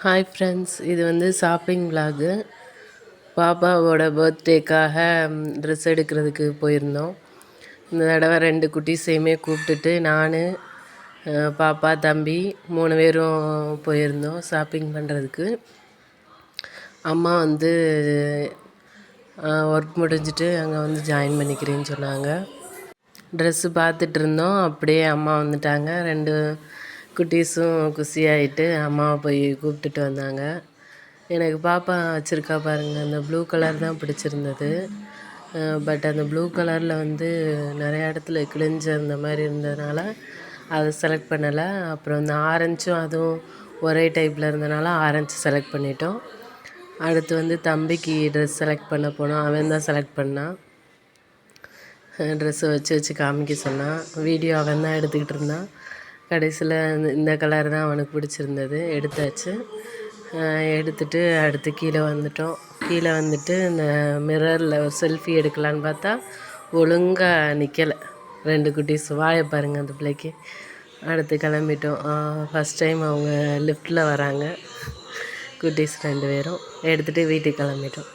Hi friends, இது வந்து shopping vlog. பாப்பாவோட பர்த்டேக்காக ட்ரெஸ் எடுக்கிறதுக்கு போயிருந்தோம். இந்த தடவை 2 குட்டீஸையுமே கூப்பிட்டுட்டு நான், பாப்பா, தம்பி 3 பேரும் போயிருந்தோம் ஷாப்பிங் பண்ணுறதுக்கு. அம்மா வந்து ஒர்க் முடிஞ்சிட்டு அங்கே வந்து ஜாயின் பண்ணிக்கிறேன்னு சொன்னாங்க. ட்ரெஸ்ஸு பார்த்துட்டு இருந்தோம். அப்படியே அம்மா வந்துட்டாங்க. 2 குட்டீஸும் குஷியாகிட்டு அம்மாவை போய் கூப்பிட்டுட்டு வந்தாங்க. எனக்கு பாப்பா வச்சுருக்கா பாருங்கள், அந்த ப்ளூ கலர் தான் பிடிச்சிருந்தது. பட் அந்த ப்ளூ கலரில் வந்து நிறையா இடத்துல கிழிஞ்ச அந்த மாதிரி இருந்ததுனால அதை செலக்ட் பண்ணலை. அப்புறம் இந்த ஆரஞ்சும் அதுவும் ஒரே டைப்பில் இருந்தனால ஆரஞ்சு செலக்ட் பண்ணிட்டோம். அடுத்து வந்து தம்பிக்கு ட்ரெஸ் செலக்ட் பண்ண போனோம். அவன் தான் செலக்ட் பண்ணான். ட்ரெஸ்ஸை வச்சு காமிக்க சொன்னான். வீடியோ அவன் தான் எடுத்துக்கிட்டு இருந்தான். கடைசியில் இந்த கலர் தான் அவனுக்கு பிடிச்சிருந்தது, எடுத்தாச்சு. எடுத்துகிட்டு அடுத்து கீழே வந்துட்டோம். கீழே வந்துட்டு இந்த மிரரில் ஒரு செல்ஃபி எடுக்கலான்னு பார்த்தா ஒழுங்காக நிற்கலை. 2 குட்டீஸ் வாயை பாருங்கள் அந்த பிள்ளைக்கு. அடுத்து கிளம்பிட்டோம். ஃபஸ்ட் டைம் அவங்க லிஃப்ட்டில் வராங்க. குட்டீஸ் 2 பேரும் எடுத்துகிட்டு வீட்டுக்கு கிளம்பிட்டோம்.